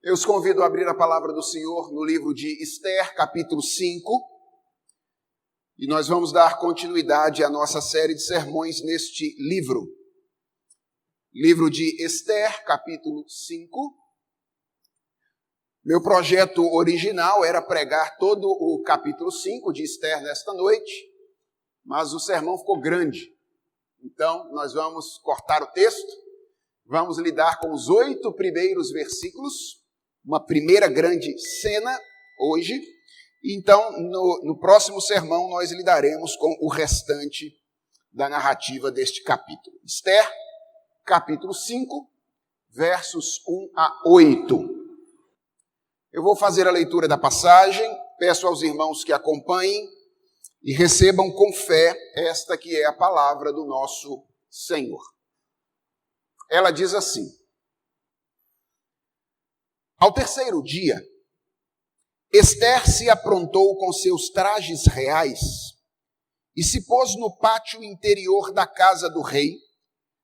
Eu os convido a abrir a palavra do Senhor no livro de Esther, capítulo 5, e nós vamos dar continuidade à nossa série de sermões neste livro. Livro de Esther, capítulo 5. Meu projeto original era pregar todo o capítulo 5 de Esther nesta noite, mas o sermão ficou grande. Então, nós vamos cortar o texto, vamos lidar com os 8 primeiros versículos, uma primeira grande cena hoje. Então, no próximo sermão, nós lidaremos com o restante da narrativa deste capítulo. Esther, capítulo 5, versos 1 a 8. Eu vou fazer a leitura da passagem, peço aos irmãos que acompanhem e recebam com fé esta que é a palavra do nosso Senhor. Ela diz assim: Ao terceiro dia, Esther se aprontou com seus trajes reais e se pôs no pátio interior da casa do rei,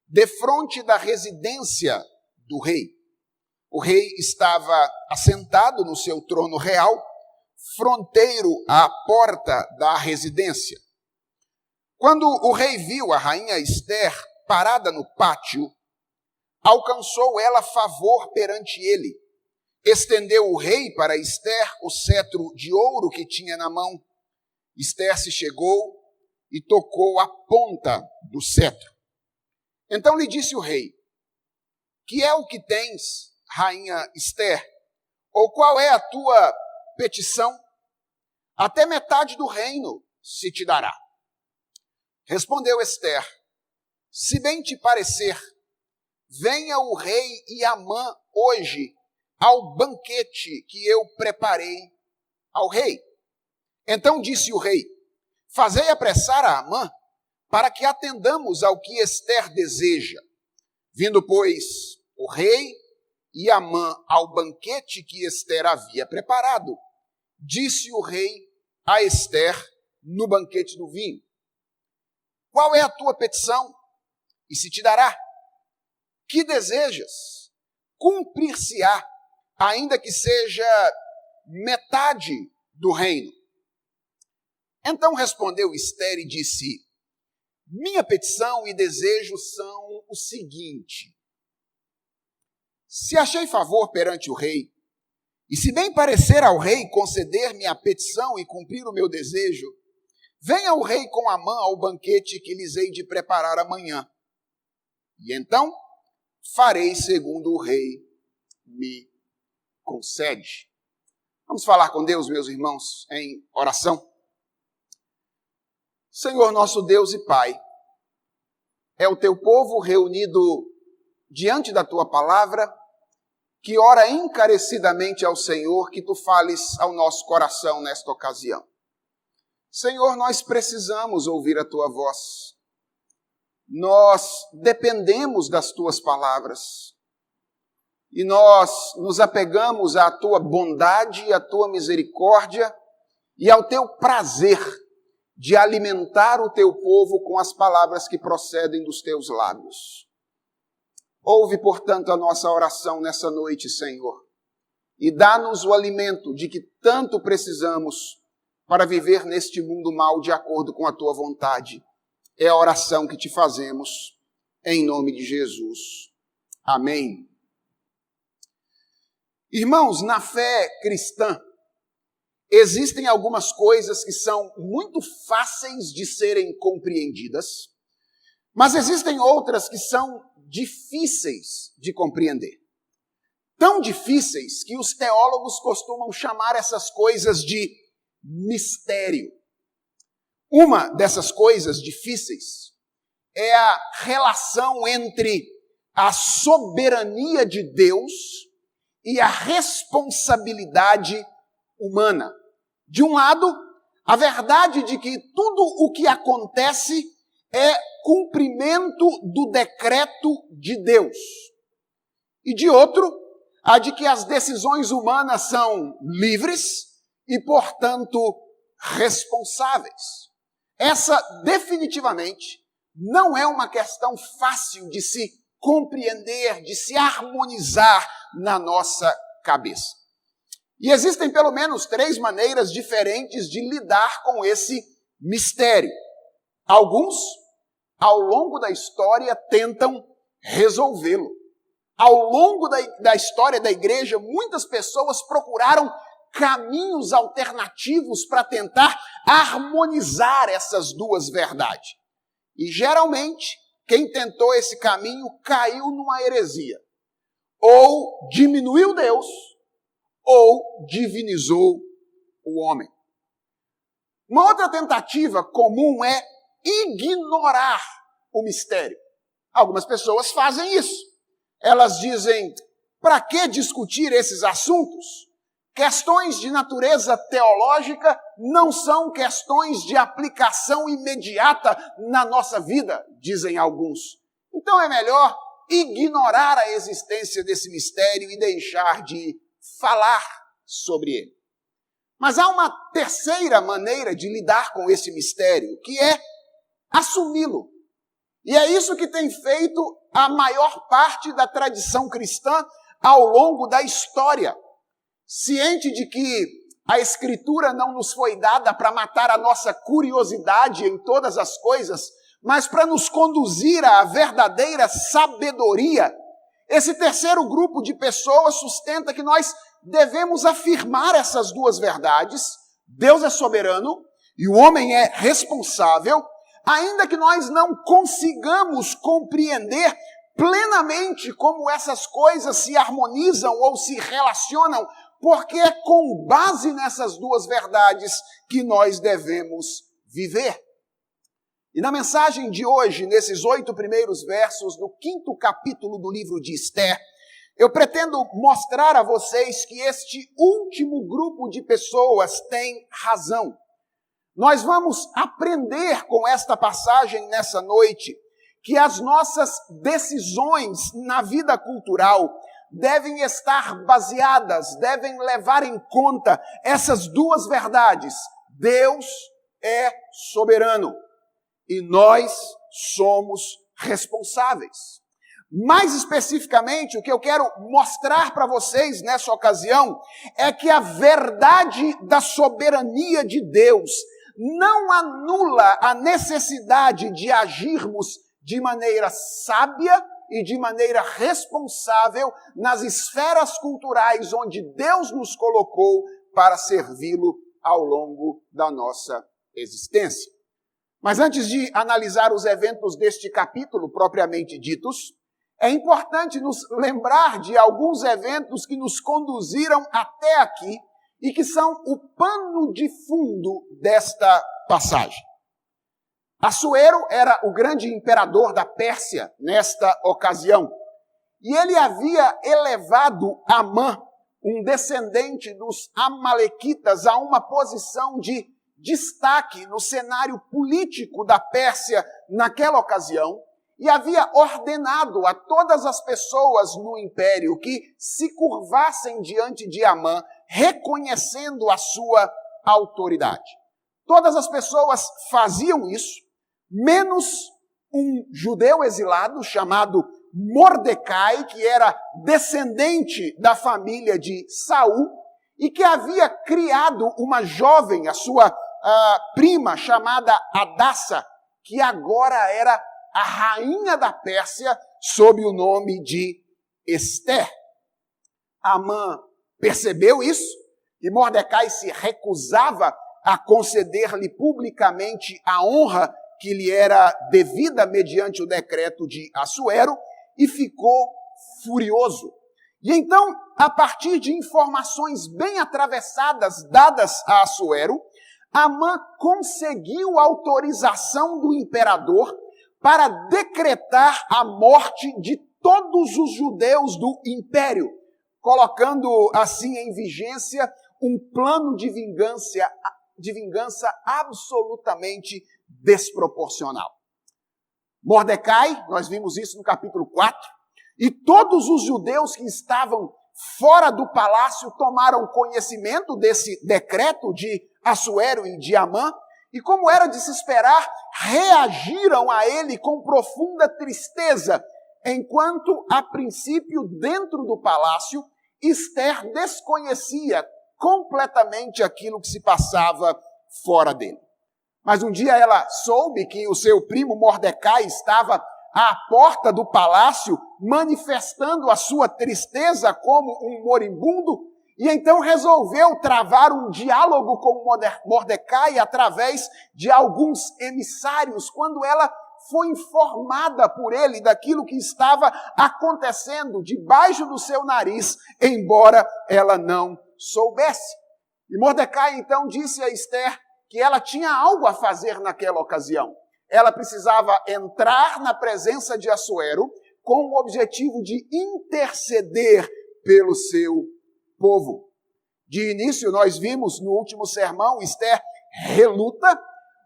defronte da residência do rei. O rei estava assentado no seu trono real, fronteiro à porta da residência. Quando o rei viu a rainha Esther parada no pátio, alcançou ela favor perante ele. Estendeu o rei para Esther o cetro de ouro que tinha na mão. Esther se chegou e tocou a ponta do cetro. Então lhe disse o rei: Que é o que tens, rainha Esther? Ou qual é a tua petição? Até metade do reino se te dará. Respondeu Esther: Se bem te parecer, venha o rei e Amã hoje ao banquete que eu preparei ao rei. Então disse o rei: Fazei apressar a Amã, para que atendamos ao que Esther deseja. Vindo, pois, o rei e Amã ao banquete que Esther havia preparado, disse o rei a Esther no banquete do vinho: Qual é a tua petição? E se te dará. Que desejas? Cumprir-se-á, ainda que seja metade do reino. Então respondeu Esther e disse: Minha petição e desejo são o seguinte: Se achei favor perante o rei, e se bem parecer ao rei conceder-me a petição e cumprir o meu desejo, venha o rei com Amã ao banquete que lhes hei de preparar amanhã. E então farei segundo o rei me concede. Vamos falar com Deus, meus irmãos, em oração. Senhor nosso Deus e Pai, é o teu povo reunido diante da tua palavra, que ora encarecidamente ao Senhor que tu fales ao nosso coração nesta ocasião. Senhor, nós precisamos ouvir a tua voz. Nós dependemos das tuas palavras. E nós nos apegamos à tua bondade, à tua misericórdia e ao teu prazer de alimentar o teu povo com as palavras que procedem dos teus lábios. Ouve, portanto, a nossa oração nessa noite, Senhor, e dá-nos o alimento de que tanto precisamos para viver neste mundo mau de acordo com a tua vontade. É a oração que te fazemos, em nome de Jesus. Amém. Irmãos, na fé cristã, existem algumas coisas que são muito fáceis de serem compreendidas, mas existem outras que são difíceis de compreender. Tão difíceis que os teólogos costumam chamar essas coisas de mistério. Uma dessas coisas difíceis é a relação entre a soberania de Deus e a responsabilidade humana. De um lado, a verdade de que tudo o que acontece é cumprimento do decreto de Deus. E de outro, a de que as decisões humanas são livres e, portanto, responsáveis. Essa, definitivamente, não é uma questão fácil de se compreender, de se harmonizar na nossa cabeça. E existem pelo menos 3 maneiras diferentes de lidar com esse mistério. Alguns, ao longo da história, tentam resolvê-lo. Ao longo da história da igreja, muitas pessoas procuraram caminhos alternativos para tentar harmonizar essas duas verdades. E geralmente, quem tentou esse caminho caiu numa heresia. Ou diminuiu Deus, ou divinizou o homem. Uma outra tentativa comum é ignorar o mistério. Algumas pessoas fazem isso. Elas dizem, para que discutir esses assuntos? Questões de natureza teológica não são questões de aplicação imediata na nossa vida, dizem alguns. Então é melhor ignorar a existência desse mistério e deixar de falar sobre ele. Mas há uma terceira maneira de lidar com esse mistério, que é assumi-lo. E é isso que tem feito a maior parte da tradição cristã ao longo da história. Ciente de que a Escritura não nos foi dada para matar a nossa curiosidade em todas as coisas, mas para nos conduzir à verdadeira sabedoria, esse terceiro grupo de pessoas sustenta que nós devemos afirmar essas duas verdades. Deus é soberano e o homem é responsável, ainda que nós não consigamos compreender plenamente como essas coisas se harmonizam ou se relacionam, porque é com base nessas duas verdades que nós devemos viver. E na mensagem de hoje, nesses 8 primeiros versos do 5º capítulo do livro de Esther, eu pretendo mostrar a vocês que este último grupo de pessoas tem razão. Nós vamos aprender com esta passagem nessa noite que as nossas decisões na vida cultural devem estar baseadas, devem levar em conta essas duas verdades. Deus é soberano e nós somos responsáveis. Mais especificamente, o que eu quero mostrar para vocês nessa ocasião é que a verdade da soberania de Deus não anula a necessidade de agirmos de maneira sábia e de maneira responsável nas esferas culturais onde Deus nos colocou para servi-lo ao longo da nossa existência. Mas antes de analisar os eventos deste capítulo propriamente ditos, é importante nos lembrar de alguns eventos que nos conduziram até aqui e que são o pano de fundo desta passagem. Assuero era o grande imperador da Pérsia nesta ocasião, e ele havia elevado Amã, um descendente dos Amalequitas, a uma posição de destaque no cenário político da Pérsia naquela ocasião, e havia ordenado a todas as pessoas no império que se curvassem diante de Amã, reconhecendo a sua autoridade. Todas as pessoas faziam isso, menos um judeu exilado chamado Mordecai, que era descendente da família de Saul e que havia criado uma jovem, a sua prima, chamada Hadassa, que agora era a rainha da Pérsia, sob o nome de Esther. Amã percebeu isso e Mordecai se recusava a conceder-lhe publicamente a honra que lhe era devida mediante o decreto de Assuero, e ficou furioso. E então, a partir de informações bem atravessadas dadas a Assuero, Amã conseguiu autorização do imperador para decretar a morte de todos os judeus do império, colocando assim em vigência um plano de vingança absolutamente desproporcional. Mordecai, nós vimos isso no capítulo 4, e todos os judeus que estavam fora do palácio tomaram conhecimento desse decreto de Assuero e de Amã, e como era de se esperar, reagiram a ele com profunda tristeza, enquanto, a princípio, dentro do palácio, Esther desconhecia completamente aquilo que se passava fora dele. Mas um dia ela soube que o seu primo Mordecai estava à porta do palácio, manifestando a sua tristeza como um moribundo, e então resolveu travar um diálogo com Mordecai através de alguns emissários, quando ela foi informada por ele daquilo que estava acontecendo debaixo do seu nariz, embora ela não soubesse. E Mordecai então disse a Esther que ela tinha algo a fazer naquela ocasião. Ela precisava entrar na presença de Assuero com o objetivo de interceder pelo seu povo. De início, nós vimos no último sermão, Esther reluta,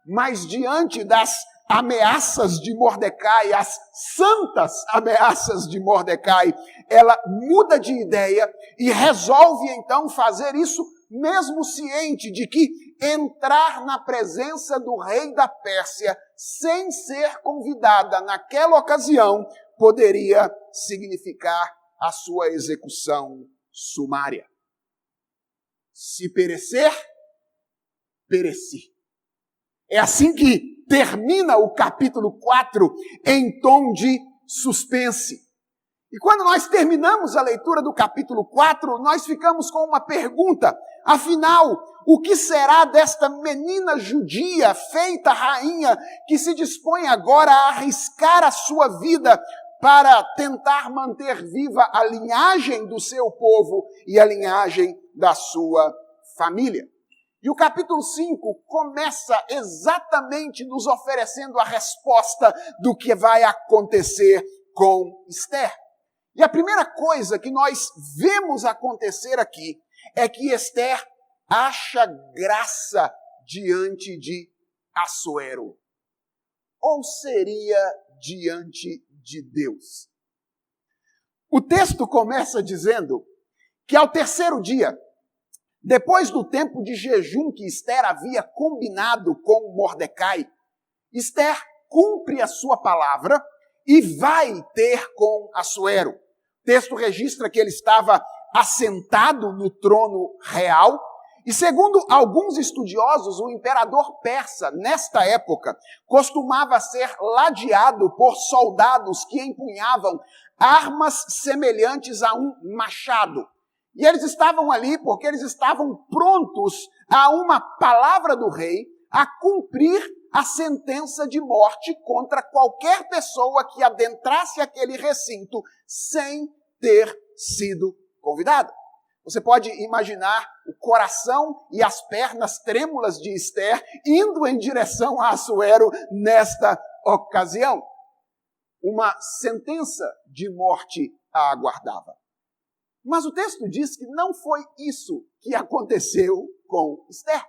mas diante das ameaças de Mordecai, as santas ameaças de Mordecai, ela muda de ideia e resolve então fazer isso, mesmo ciente de que entrar na presença do rei da Pérsia sem ser convidada naquela ocasião poderia significar a sua execução sumária. Se perecer, pereci. É assim que termina o capítulo 4 em tom de suspense. E quando nós terminamos a leitura do capítulo 4, nós ficamos com uma pergunta. Afinal, o que será desta menina judia, feita rainha, que se dispõe agora a arriscar a sua vida para tentar manter viva a linhagem do seu povo e a linhagem da sua família? E o capítulo 5 começa exatamente nos oferecendo a resposta do que vai acontecer com Esther. E a primeira coisa que nós vemos acontecer aqui é que Esther acha graça diante de Assuero. Ou seria diante de Deus? O texto começa dizendo que ao terceiro dia, depois do tempo de jejum que Esther havia combinado com Mordecai, Esther cumpre a sua palavra e vai ter com Assuero. O texto registra que ele estava assentado no trono real, e segundo alguns estudiosos, o imperador persa, nesta época, costumava ser ladeado por soldados que empunhavam armas semelhantes a um machado. E eles estavam ali porque eles estavam prontos a uma palavra do rei a cumprir a sentença de morte contra qualquer pessoa que adentrasse aquele recinto sem ter sido convidada. Você pode imaginar o coração e as pernas trêmulas de Esther indo em direção a Assuero nesta ocasião. Uma sentença de morte a aguardava. Mas o texto diz que não foi isso que aconteceu com Esther.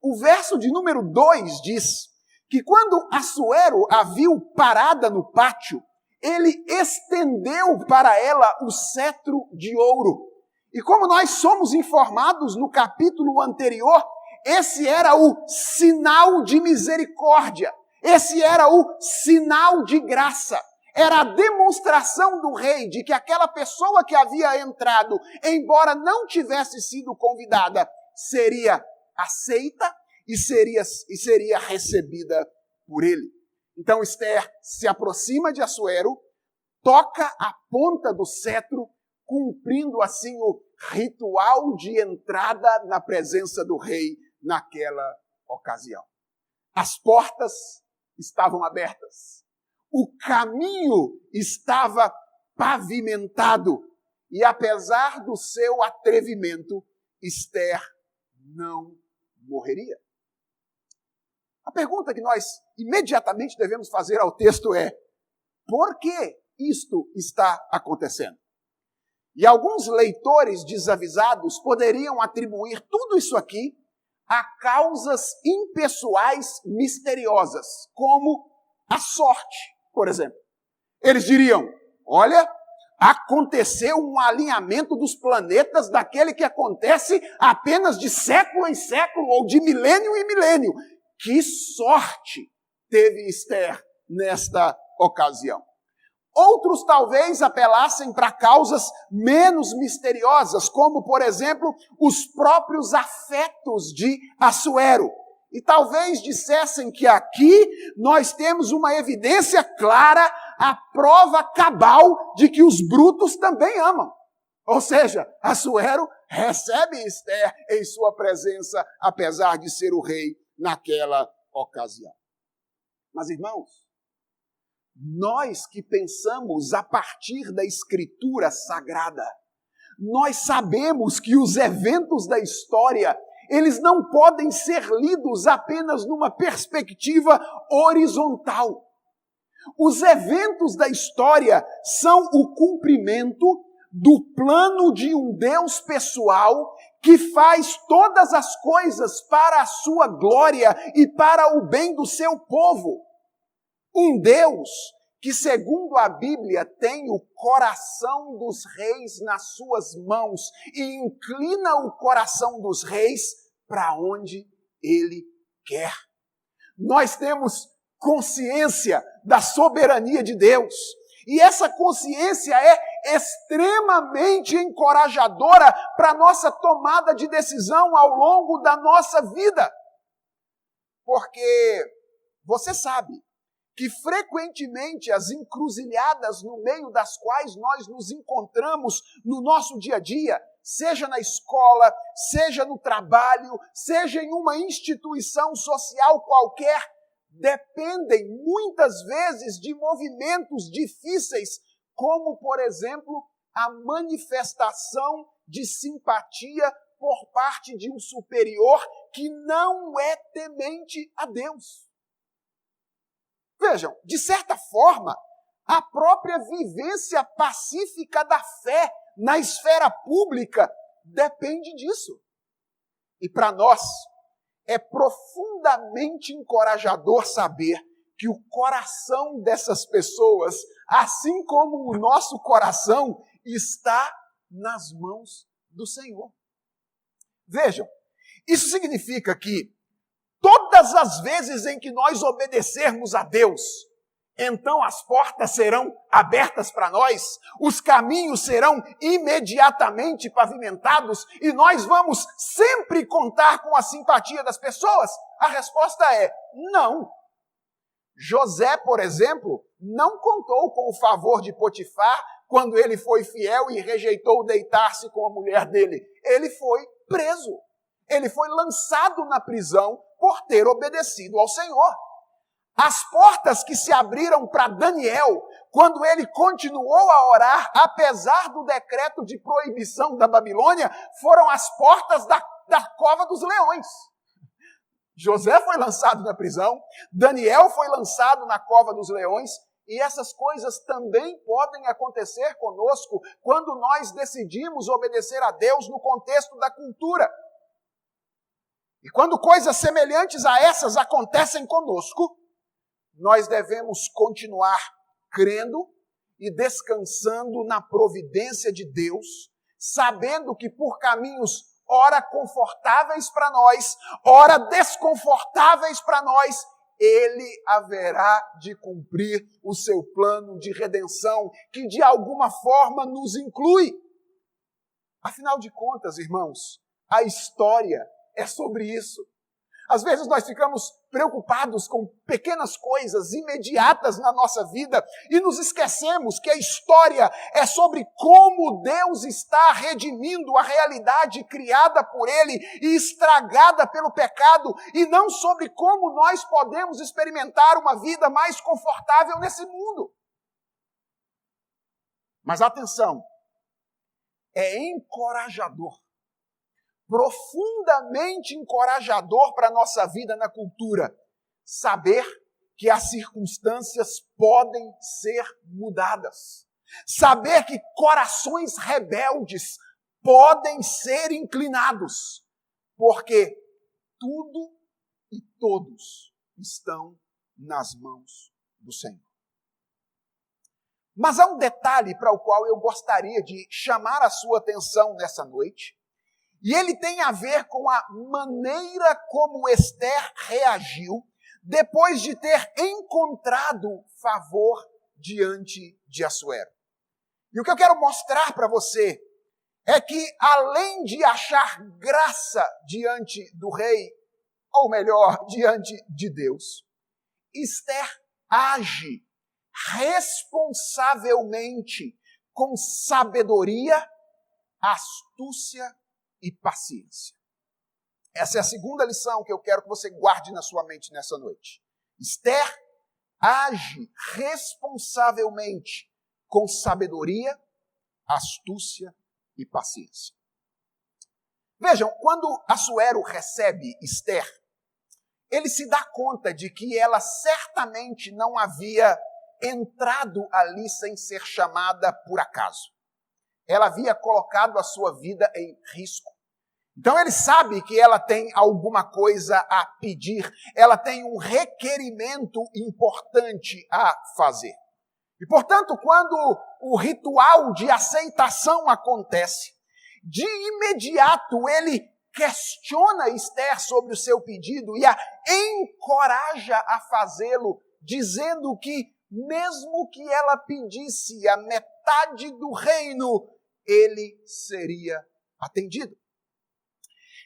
O verso de número 2 diz que quando Assuero a viu parada no pátio, ele estendeu para ela o cetro de ouro. E como nós somos informados no capítulo anterior, esse era o sinal de misericórdia, esse era o sinal de graça. Era a demonstração do rei de que aquela pessoa que havia entrado, embora não tivesse sido convidada, seria aceita e seria recebida por ele. Então Esther se aproxima de Assuero, toca a ponta do cetro, cumprindo assim o ritual de entrada na presença do rei naquela ocasião. As portas estavam abertas. O caminho estava pavimentado. E apesar do seu atrevimento, Esther não morreria. A pergunta que nós imediatamente devemos fazer ao texto é: por que isto está acontecendo? E alguns leitores desavisados poderiam atribuir tudo isso aqui a causas impessoais misteriosas, como a sorte, por exemplo. Eles diriam: olha, aconteceu um alinhamento dos planetas daquele que acontece apenas de século em século ou de milênio em milênio. Que sorte teve Esther nesta ocasião. Outros talvez apelassem para causas menos misteriosas, como, por exemplo, os próprios afetos de Assuero. E talvez dissessem que aqui nós temos uma evidência clara, a prova cabal de que os brutos também amam. Ou seja, Assuero recebe Esther em sua presença, apesar de ser o rei naquela ocasião. Mas, irmãos, nós que pensamos a partir da Escritura Sagrada, nós sabemos que os eventos da história, eles não podem ser lidos apenas numa perspectiva horizontal. Os eventos da história são o cumprimento do plano de um Deus pessoal que faz todas as coisas para a sua glória e para o bem do seu povo. Um Deus que, segundo a Bíblia, tem o coração dos reis nas suas mãos e inclina o coração dos reis para onde ele quer. Nós temos consciência da soberania de Deus. E essa consciência é extremamente encorajadora para a nossa tomada de decisão ao longo da nossa vida. Porque você sabe que frequentemente as encruzilhadas no meio das quais nós nos encontramos no nosso dia a dia, seja na escola, seja no trabalho, seja em uma instituição social qualquer, dependem muitas vezes de movimentos difíceis, como, por exemplo, a manifestação de simpatia por parte de um superior que não é temente a Deus. Vejam, de certa forma, a própria vivência pacífica da fé na esfera pública depende disso. E para nós, é profundamente encorajador saber que o coração dessas pessoas, assim como o nosso coração, está nas mãos do Senhor. Vejam, isso significa que todas as vezes em que nós obedecermos a Deus, então as portas serão abertas para nós, os caminhos serão imediatamente pavimentados e nós vamos sempre contar com a simpatia das pessoas? A resposta é não. José, por exemplo, não contou com o favor de Potifar quando ele foi fiel e rejeitou deitar-se com a mulher dele. Ele foi preso. Ele foi lançado na prisão por ter obedecido ao Senhor. As portas que se abriram para Daniel, quando ele continuou a orar, apesar do decreto de proibição da Babilônia, foram as portas da cova dos leões. José foi lançado na prisão, Daniel foi lançado na cova dos leões, e essas coisas também podem acontecer conosco quando nós decidimos obedecer a Deus no contexto da cultura. E quando coisas semelhantes a essas acontecem conosco, nós devemos continuar crendo e descansando na providência de Deus, sabendo que por caminhos ora confortáveis para nós, ora desconfortáveis para nós, Ele haverá de cumprir o seu plano de redenção, que de alguma forma nos inclui. Afinal de contas, irmãos, a história é sobre isso. Às vezes nós ficamos preocupados com pequenas coisas imediatas na nossa vida e nos esquecemos que a história é sobre como Deus está redimindo a realidade criada por Ele e estragada pelo pecado, e não sobre como nós podemos experimentar uma vida mais confortável nesse mundo. Mas atenção, é encorajador, profundamente encorajador para a nossa vida na cultura, saber que as circunstâncias podem ser mudadas. Saber que corações rebeldes podem ser inclinados, porque tudo e todos estão nas mãos do Senhor. Mas há um detalhe para o qual eu gostaria de chamar a sua atenção nessa noite, e ele tem a ver com a maneira como Esther reagiu depois de ter encontrado favor diante de Assuero. E o que eu quero mostrar para você é que, além de achar graça diante do rei, ou melhor, diante de Deus, Esther age responsavelmente com sabedoria, astúcia e paciência. Essa é a segunda lição que eu quero que você guarde na sua mente nessa noite. Esther age responsavelmente com sabedoria, astúcia e paciência. Vejam, quando Assuero recebe Esther, ele se dá conta de que ela certamente não havia entrado ali sem ser chamada por acaso. Ela havia colocado a sua vida em risco. Então ele sabe que ela tem alguma coisa a pedir, ela tem um requerimento importante a fazer. E, portanto, quando o ritual de aceitação acontece, de imediato ele questiona Esther sobre o seu pedido e a encoraja a fazê-lo, dizendo que mesmo que ela pedisse a metade do reino, ele seria atendido.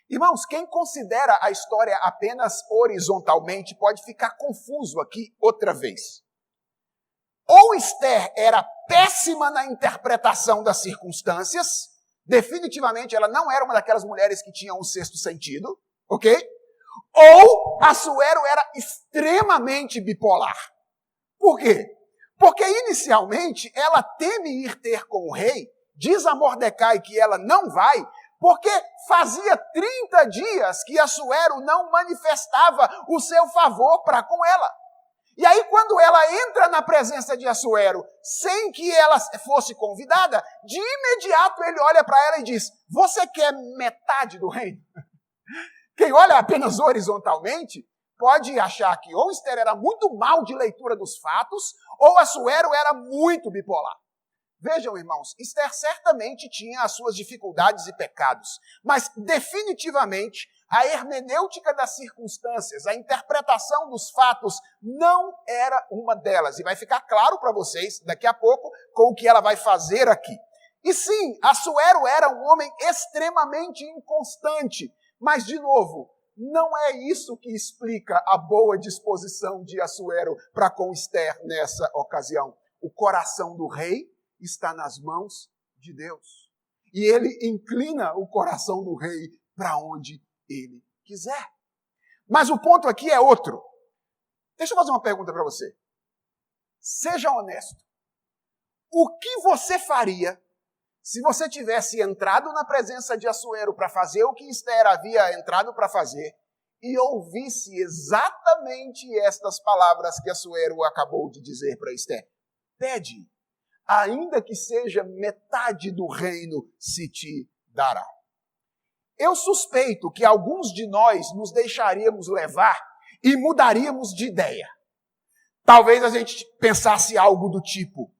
Irmãos, quem considera a história apenas horizontalmente pode ficar confuso aqui outra vez. Ou Esther era péssima na interpretação das circunstâncias, definitivamente ela não era uma daquelas mulheres que tinham um sexto sentido, ok? Ou Assuero era extremamente bipolar. Por quê? Porque inicialmente ela teme ir ter com o rei, diz a Mordecai que ela não vai, porque fazia 30 dias que Assuero não manifestava o seu favor para com ela. E aí, quando ela entra na presença de Assuero, sem que ela fosse convidada, de imediato ele olha para ela e diz: você quer metade do reino? Quem olha apenas horizontalmente pode achar que ou Esther era muito mal de leitura dos fatos, ou Assuero era muito bipolar. Vejam, irmãos, Esther certamente tinha as suas dificuldades e pecados, mas definitivamente a hermenêutica das circunstâncias, a interpretação dos fatos não era uma delas. E vai ficar claro para vocês daqui a pouco com o que ela vai fazer aqui. E sim, Assuero era um homem extremamente inconstante, mas de novo, não é isso que explica a boa disposição de Assuero para com Esther nessa ocasião. O coração do rei está nas mãos de Deus. E ele inclina o coração do rei para onde ele quiser. Mas o ponto aqui é outro. Deixa eu fazer uma pergunta para você. Seja honesto. O que você faria se você tivesse entrado na presença de Assuero para fazer o que Esther havia entrado para fazer e ouvisse exatamente estas palavras que Assuero acabou de dizer para Esther? Pede, ainda que seja metade do reino se te dará. Eu suspeito que alguns de nós nos deixaríamos levar e mudaríamos de ideia. Talvez a gente pensasse algo do tipo: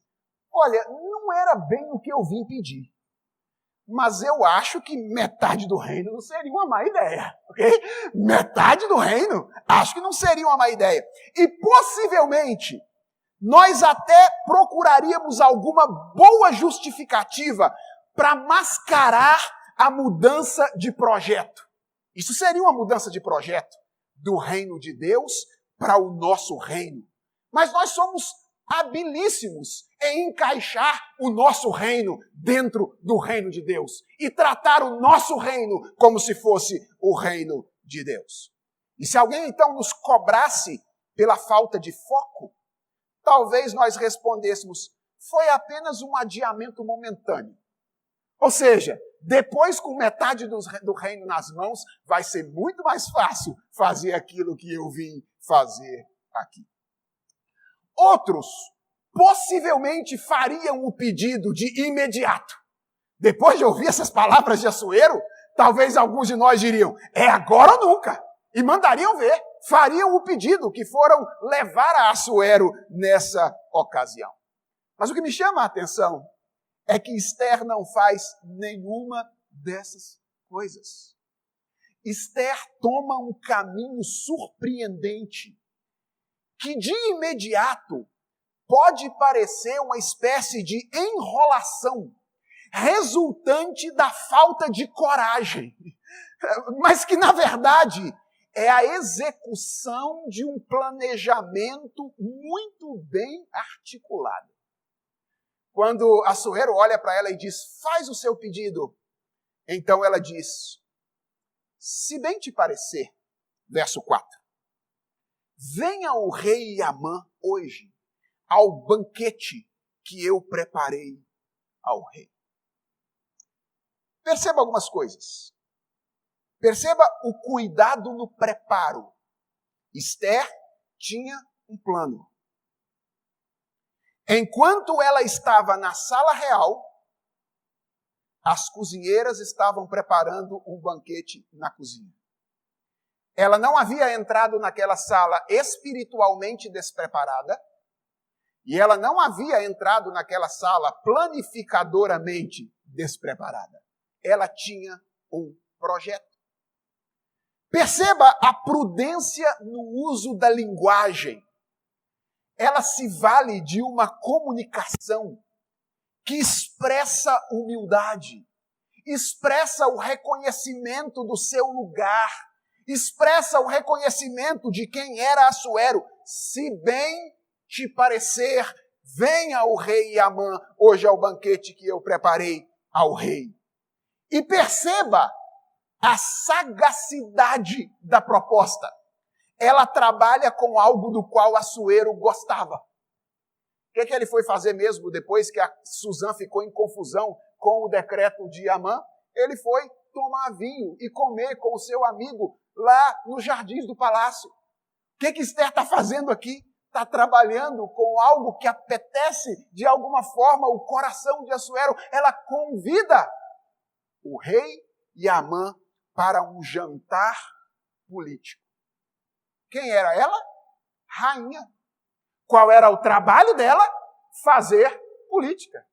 olha, não era bem o que eu vim pedir, mas eu acho que metade do reino não seria uma má ideia, ok? Metade do reino, acho que não seria uma má ideia. E possivelmente nós até procuraríamos alguma boa justificativa para mascarar a mudança de projeto. Isso seria uma mudança de projeto do reino de Deus para o nosso reino. Mas nós somos habilíssimos em encaixar o nosso reino dentro do reino de Deus e tratar o nosso reino como se fosse o reino de Deus. E se alguém então nos cobrasse pela falta de foco, talvez nós respondêssemos: foi apenas um adiamento momentâneo. Ou seja, depois com metade do reino nas mãos, vai ser muito mais fácil fazer aquilo que eu vim fazer aqui. Outros possivelmente fariam o pedido de imediato. Depois de ouvir essas palavras de Assuero, talvez alguns de nós diriam: é agora ou nunca. E mandariam ver, fariam o pedido que foram levar a Assuero nessa ocasião. Mas o que me chama a atenção é que Esther não faz nenhuma dessas coisas. Esther toma um caminho surpreendente, que de imediato pode parecer uma espécie de enrolação resultante da falta de coragem, mas que, na verdade, é a execução de um planejamento muito bem articulado. Quando Assuero olha para ela e diz, faz o seu pedido, então ela diz, se bem te parecer, verso 4, venha o rei Amã hoje ao banquete que eu preparei ao rei. Perceba algumas coisas. Perceba o cuidado no preparo. Esther tinha um plano. Enquanto ela estava na sala real, as cozinheiras estavam preparando um banquete na cozinha. Ela não havia entrado naquela sala espiritualmente despreparada, e ela não havia entrado naquela sala planificadoramente despreparada. Ela tinha um projeto. Perceba a prudência no uso da linguagem. Ela se vale de uma comunicação que expressa humildade, expressa o reconhecimento do seu lugar, expressa o reconhecimento de quem era Assuero. Se bem te parecer, venha o rei Amã hoje ao banquete que eu preparei ao rei. E perceba a sagacidade da proposta. Ela trabalha com algo do qual Assuero gostava. O que ele foi fazer mesmo depois que a Suzã ficou em confusão com o decreto de Amã? Ele foi tomar vinho e comer com o seu amigo lá nos jardins do palácio. O que Esther está fazendo aqui? Está trabalhando com algo que apetece de alguma forma o coração de Assuero. Ela convida o rei e Amã para um jantar político. Quem era ela? Rainha. Qual era o trabalho dela? Fazer política.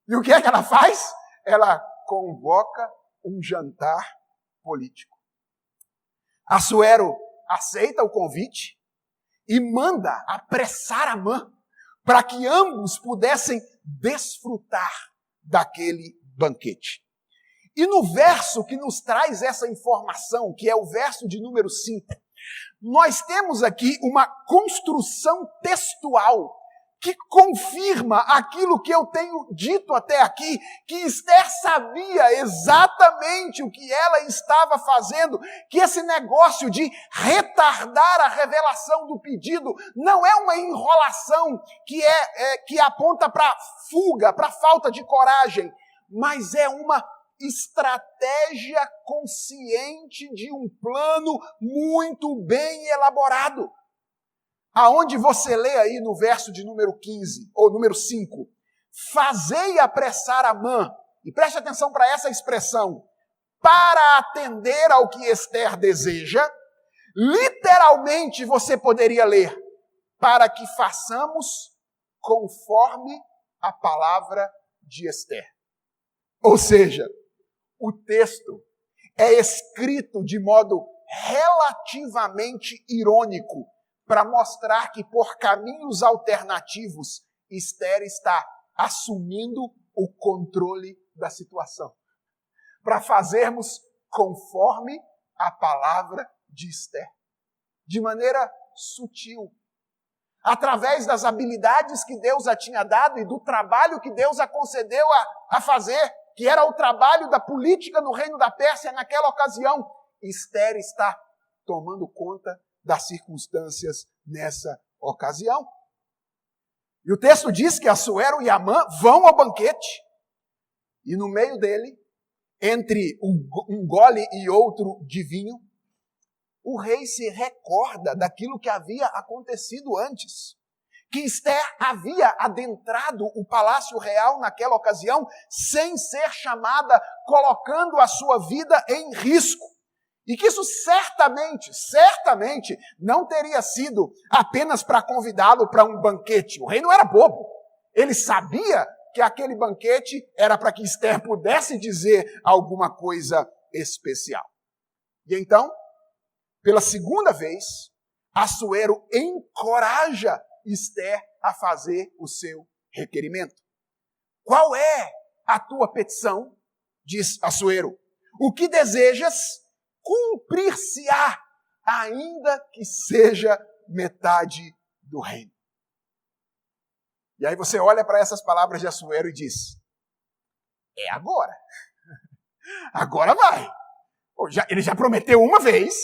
E o que é que ela faz? Ela convoca um jantar político. Assuero aceita o convite e manda apressar Amã para que ambos pudessem desfrutar daquele banquete. E no verso que nos traz essa informação, que é o verso de número 5, nós temos aqui uma construção textual que confirma aquilo que eu tenho dito até aqui, que Esther sabia exatamente o que ela estava fazendo, que esse negócio de retardar a revelação do pedido não é uma enrolação que aponta para fuga, para falta de coragem, mas é uma estratégia consciente de um plano muito bem elaborado. Aonde você lê aí no verso de número 15, ou número 5, fazei apressar Amã, e preste atenção para essa expressão, para atender ao que Esther deseja, literalmente você poderia ler, para que façamos conforme a palavra de Esther. Ou seja, o texto é escrito de modo relativamente irônico para mostrar que por caminhos alternativos Esther está assumindo o controle da situação. Para fazermos conforme a palavra de Esther. De maneira sutil. Através das habilidades que Deus a tinha dado e do trabalho que Deus a concedeu a fazer, que era o trabalho da política no reino da Pérsia naquela ocasião, Esther está tomando conta das circunstâncias nessa ocasião. E o texto diz que Assuero e Amã vão ao banquete, e no meio dele, entre um gole e outro de vinho, o rei se recorda daquilo que havia acontecido antes. Que Esther havia adentrado o palácio real naquela ocasião sem ser chamada, colocando a sua vida em risco. E que isso certamente não teria sido apenas para convidá-lo para um banquete. O rei não era bobo. Ele sabia que aquele banquete era para que Esther pudesse dizer alguma coisa especial. E então, pela segunda vez, Assuero encoraja Esther a fazer o seu requerimento. Qual é a tua petição? Diz Assuero. O que desejas cumprir-se-á, ainda que seja metade do reino. E aí você olha para essas palavras de Assuero e diz, é agora. Agora vai. Ele já prometeu uma vez,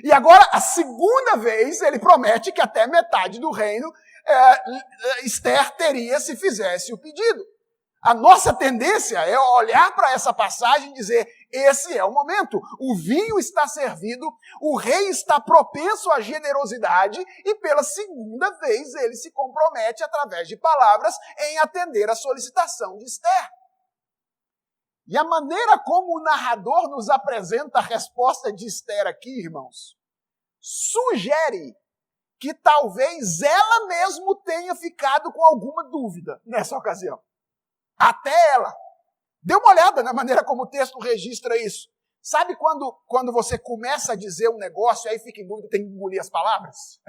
e agora a segunda vez ele promete que até metade do reino Esther teria se fizesse o pedido. A nossa tendência é olhar para essa passagem e dizer, esse é o momento, o vinho está servido, o rei está propenso à generosidade e pela segunda vez ele se compromete através de palavras em atender a solicitação de Esther. E a maneira como o narrador nos apresenta a resposta de Esther aqui, irmãos, sugere que talvez ela mesmo tenha ficado com alguma dúvida nessa ocasião. Até ela. Dê uma olhada na maneira como o texto registra isso. Sabe quando você começa a dizer um negócio e aí fica em dúvida, tem que engolir as palavras?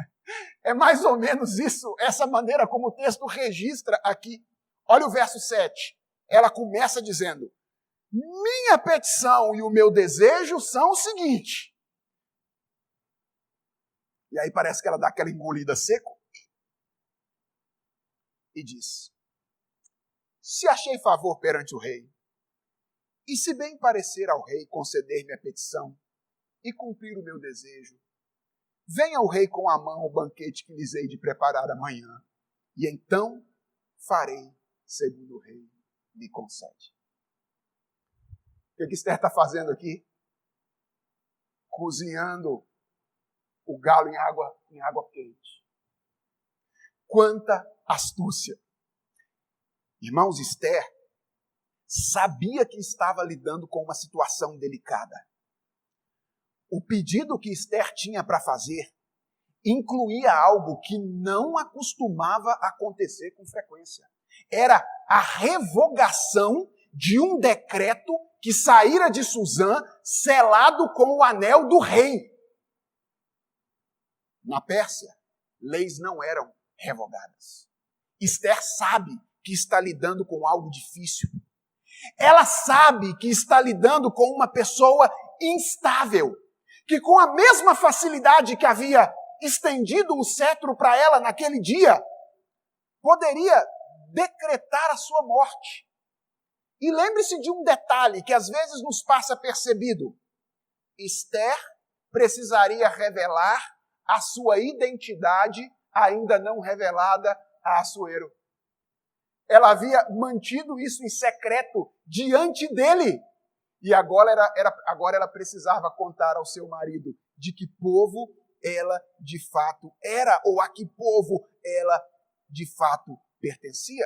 É mais ou menos isso, essa maneira como o texto registra aqui. Olha o verso 7. Ela começa dizendo, minha petição e o meu desejo são o seguinte. E aí parece que ela dá aquela engolida seco e diz, se achei favor perante o rei, e se bem parecer ao rei conceder-me a petição e cumprir o meu desejo, venha o rei com a mão o banquete que lhes hei de preparar amanhã, e então farei segundo o rei me concede. O que Esther está fazendo aqui? Cozinhando o galo em água quente. Quanta astúcia! Irmãos, Esther sabia que estava lidando com uma situação delicada. O pedido que Esther tinha para fazer incluía algo que não acostumava acontecer com frequência. Era a revogação de um decreto que saíra de Suzã, selado com o anel do rei. Na Pérsia, leis não eram revogadas. Esther sabe que está lidando com algo difícil. Ela sabe que está lidando com uma pessoa instável, que com a mesma facilidade que havia estendido o cetro para ela naquele dia, poderia decretar a sua morte. E lembre-se de um detalhe que às vezes nos passa percebido. Esther precisaria revelar a sua identidade ainda não revelada a Assuero. Ela havia mantido isso em secreto diante dele. E agora ela precisava contar ao seu marido de que povo ela de fato era, ou a que povo ela de fato pertencia.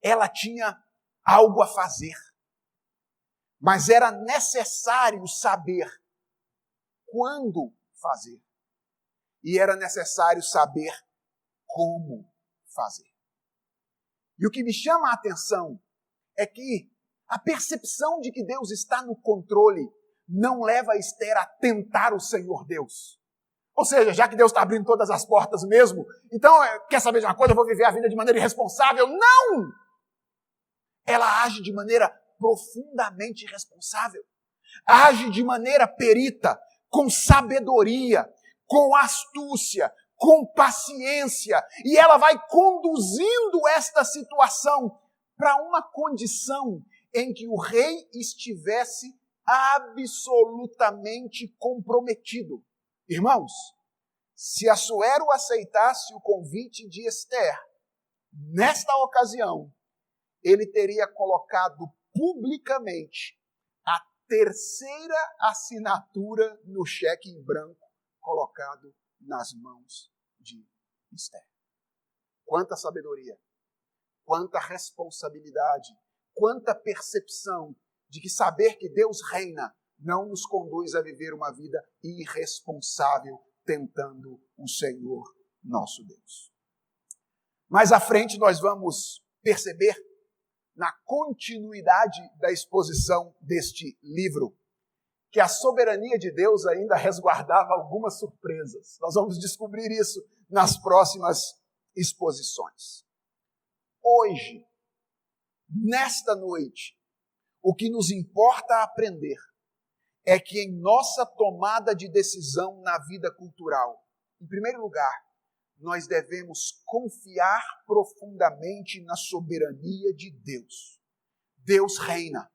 Ela tinha algo a fazer, mas era necessário saber quando fazer. E era necessário saber como fazer. E o que me chama a atenção é que a percepção de que Deus está no controle não leva a Esther a tentar o Senhor Deus. Ou seja, já que Deus está abrindo todas as portas mesmo, então, quer saber de uma coisa, eu vou viver a vida de maneira irresponsável? Não! Ela age de maneira profundamente responsável. Age de maneira perita, com sabedoria, com astúcia, com paciência, e ela vai conduzindo esta situação para uma condição em que o rei estivesse absolutamente comprometido. Irmãos, se Assuero aceitasse o convite de Esther, nesta ocasião, ele teria colocado publicamente a terceira assinatura no cheque em branco colocado nas mãos de Esther. Quanta sabedoria, quanta responsabilidade, quanta percepção de que saber que Deus reina não nos conduz a viver uma vida irresponsável tentando o Senhor nosso Deus. Mais à frente nós vamos perceber, na continuidade da exposição deste livro, que a soberania de Deus ainda resguardava algumas surpresas. Nós vamos descobrir isso nas próximas exposições. Hoje, nesta noite, o que nos importa aprender é que em nossa tomada de decisão na vida cultural, em primeiro lugar, nós devemos confiar profundamente na soberania de Deus. Deus reina.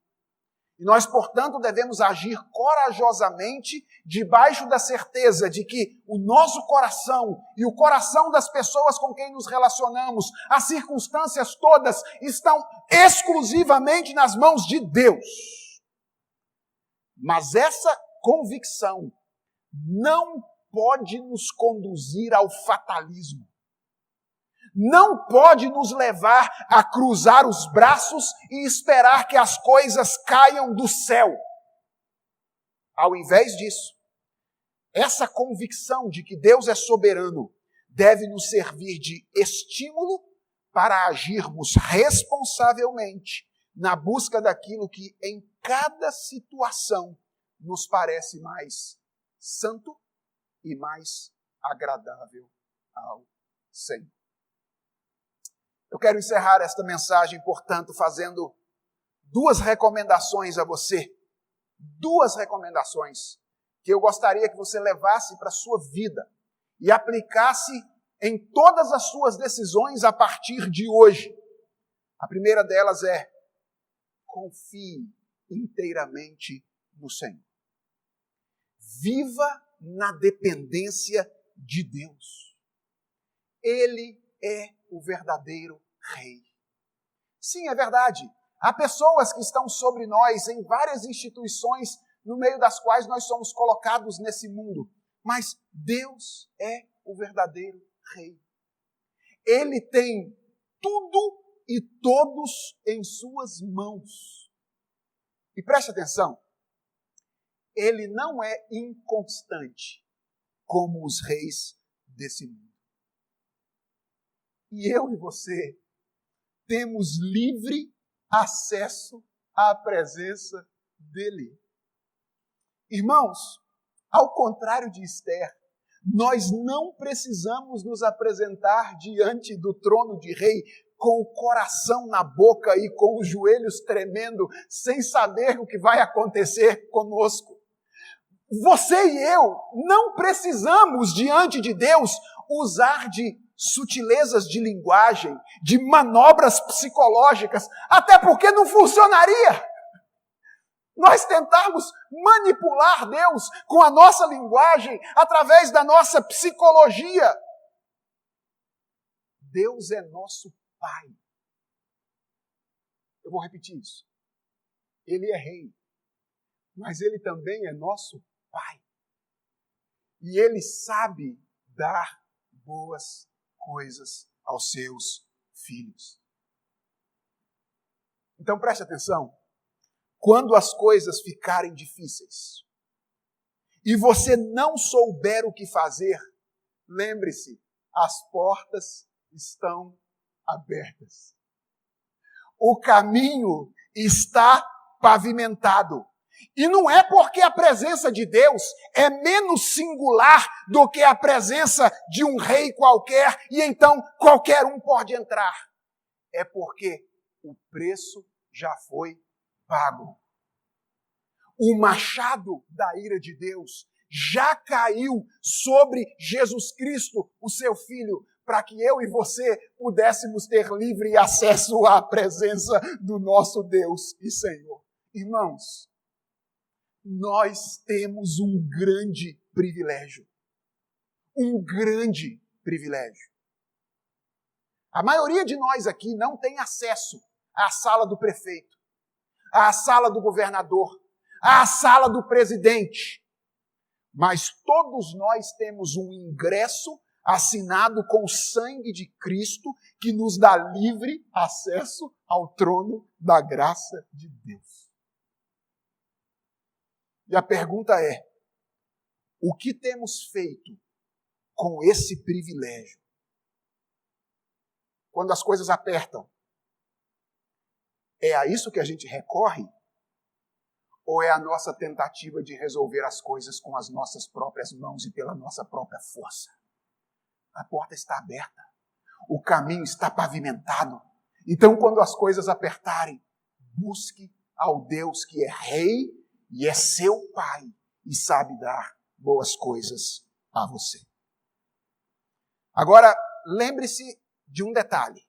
E nós, portanto, devemos agir corajosamente debaixo da certeza de que o nosso coração e o coração das pessoas com quem nos relacionamos, as circunstâncias todas, estão exclusivamente nas mãos de Deus. Mas essa convicção não pode nos conduzir ao fatalismo. Não pode nos levar a cruzar os braços e esperar que as coisas caiam do céu. Ao invés disso, essa convicção de que Deus é soberano deve nos servir de estímulo para agirmos responsavelmente na busca daquilo que em cada situação nos parece mais santo e mais agradável ao Senhor. Eu quero encerrar esta mensagem, portanto, fazendo duas recomendações a você. Duas recomendações que eu gostaria que você levasse para a sua vida e aplicasse em todas as suas decisões a partir de hoje. A primeira delas é: confie inteiramente no Senhor. Viva na dependência de Deus. Ele é o verdadeiro Rei. Sim, é verdade. Há pessoas que estão sobre nós em várias instituições no meio das quais nós somos colocados nesse mundo. Mas Deus é o verdadeiro Rei. Ele tem tudo e todos em suas mãos. E preste atenção, Ele não é inconstante como os reis desse mundo. E eu e você temos livre acesso à presença dele. Irmãos, ao contrário de Esther, nós não precisamos nos apresentar diante do trono de rei com o coração na boca e com os joelhos tremendo, sem saber o que vai acontecer conosco. Você e eu não precisamos, diante de Deus, usar de sutilezas de linguagem, de manobras psicológicas, até porque não funcionaria. Nós tentarmos manipular Deus com a nossa linguagem, através da nossa psicologia. Deus é nosso Pai. Eu vou repetir isso. Ele é Rei, mas Ele também é nosso Pai. E Ele sabe dar boas coisas aos seus filhos. Então preste atenção. Quando as coisas ficarem difíceis e você não souber o que fazer, lembre-se, as portas estão abertas. O caminho está pavimentado. E não é porque a presença de Deus é menos singular do que a presença de um rei qualquer, e então qualquer um pode entrar. É porque o preço já foi pago. O machado da ira de Deus já caiu sobre Jesus Cristo, o seu Filho, para que eu e você pudéssemos ter livre acesso à presença do nosso Deus e Senhor. Irmãos, nós temos um grande privilégio. Um grande privilégio. A maioria de nós aqui não tem acesso à sala do prefeito, à sala do governador, à sala do presidente. Mas todos nós temos um ingresso assinado com o sangue de Cristo que nos dá livre acesso ao trono da graça de Deus. E a pergunta é: o que temos feito com esse privilégio? Quando as coisas apertam, é a isso que a gente recorre? Ou é a nossa tentativa de resolver as coisas com as nossas próprias mãos e pela nossa própria força? A porta está aberta. o caminho está pavimentado. Então, quando as coisas apertarem, busque ao Deus que é rei e é seu pai e sabe dar boas coisas a você. Agora, lembre-se de um detalhe.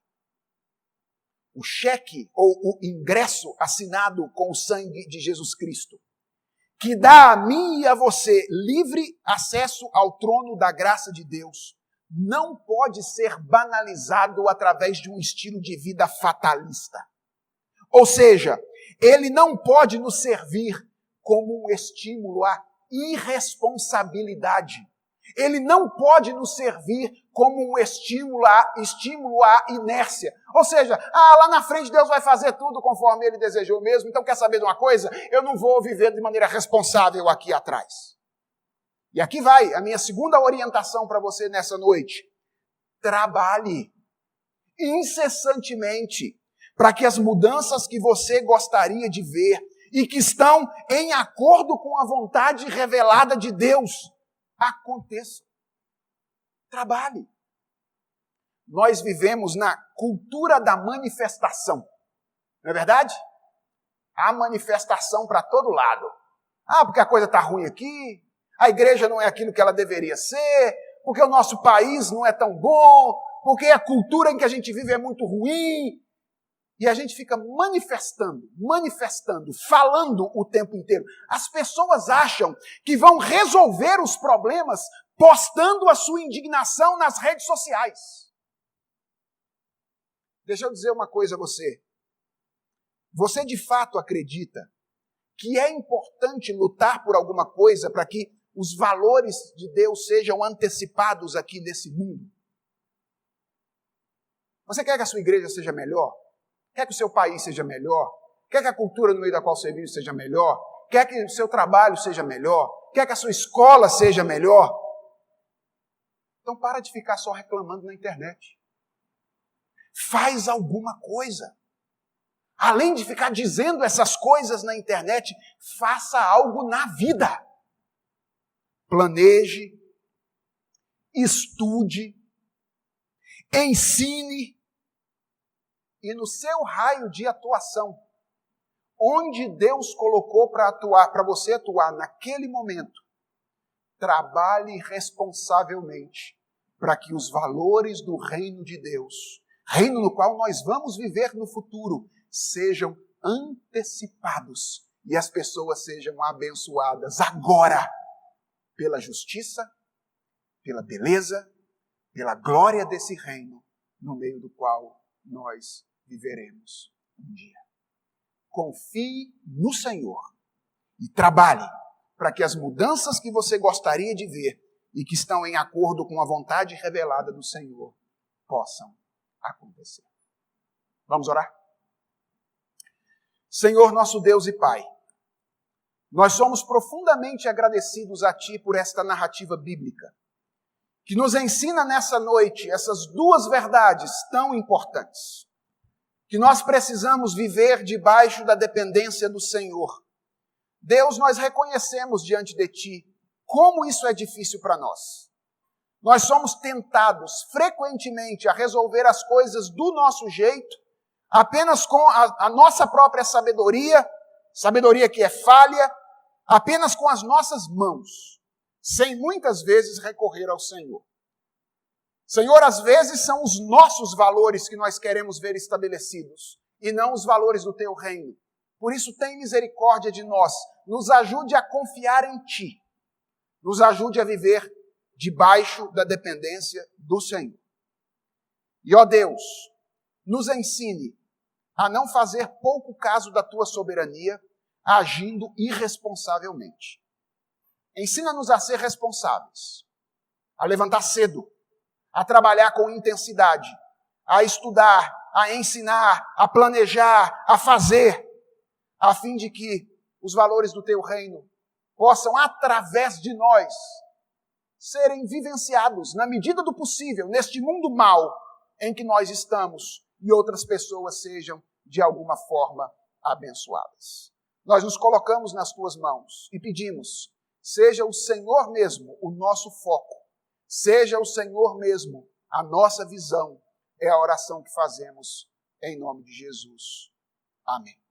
O cheque ou o ingresso assinado com o sangue de Jesus Cristo, que dá a mim e a você livre acesso ao trono da graça de Deus, não pode ser banalizado através de um estilo de vida fatalista. Ou seja, ele não pode nos servir como um estímulo à irresponsabilidade. Ele não pode nos servir como um estímulo à inércia. Ou seja, lá na frente Deus vai fazer tudo conforme Ele desejou mesmo, então quer saber de uma coisa? Eu não vou viver de maneira responsável aqui atrás. E aqui vai a minha segunda orientação para você nessa noite. Trabalhe incessantemente para que as mudanças que você gostaria de ver e que estão em acordo com a vontade revelada de Deus aconteçam. Trabalhe. Nós vivemos na cultura da manifestação. Não é verdade? Há manifestação para todo lado. Porque a coisa está ruim aqui, a igreja não é aquilo que ela deveria ser, porque o nosso país não é tão bom, porque a cultura em que a gente vive é muito ruim. E a gente fica manifestando, falando o tempo inteiro. As pessoas acham que vão resolver os problemas postando a sua indignação nas redes sociais. Deixa eu dizer uma coisa a você. Você de fato acredita que é importante lutar por alguma coisa para que os valores de Deus sejam antecipados aqui nesse mundo? Você quer que a sua igreja seja melhor? Quer que o seu país seja melhor? Quer que a cultura no meio da qual você vive seja melhor? Quer que o seu trabalho seja melhor? Quer que a sua escola seja melhor? Então para de ficar só reclamando na internet. Faz alguma coisa. Além de ficar dizendo essas coisas na internet, faça algo na vida. Planeje, estude, ensine, e no seu raio de atuação, onde Deus colocou para você atuar naquele momento, trabalhe responsavelmente para que os valores do reino de Deus, reino no qual nós vamos viver no futuro, sejam antecipados e as pessoas sejam abençoadas agora pela justiça, pela beleza, pela glória desse reino no meio do qual nós viveremos um dia. Confie no Senhor e trabalhe para que as mudanças que você gostaria de ver e que estão em acordo com a vontade revelada do Senhor possam acontecer. Vamos orar? Senhor, nosso Deus e Pai, nós somos profundamente agradecidos a Ti por esta narrativa bíblica, que nos ensina nessa noite essas duas verdades tão importantes. Que nós precisamos viver debaixo da dependência do Senhor. Deus, nós reconhecemos diante de Ti como isso é difícil para nós. Nós somos tentados frequentemente a resolver as coisas do nosso jeito, apenas com a nossa própria sabedoria que é falha, apenas com as nossas mãos, sem muitas vezes recorrer ao Senhor. Senhor, às vezes são os nossos valores que nós queremos ver estabelecidos e não os valores do Teu reino. Por isso, tem misericórdia de nós. Nos ajude a confiar em Ti. Nos ajude a viver debaixo da dependência do Senhor. E, ó Deus, nos ensine a não fazer pouco caso da Tua soberania, agindo irresponsavelmente. Ensina-nos a ser responsáveis, a levantar cedo, a trabalhar com intensidade, a estudar, a ensinar, a planejar, a fazer, a fim de que os valores do Teu reino possam, através de nós, serem vivenciados, na medida do possível, neste mundo mau em que nós estamos e outras pessoas sejam, de alguma forma, abençoadas. Nós nos colocamos nas Tuas mãos e pedimos, seja o Senhor mesmo o nosso foco, seja o Senhor mesmo a nossa visão, é a oração que fazemos em nome de Jesus. Amém.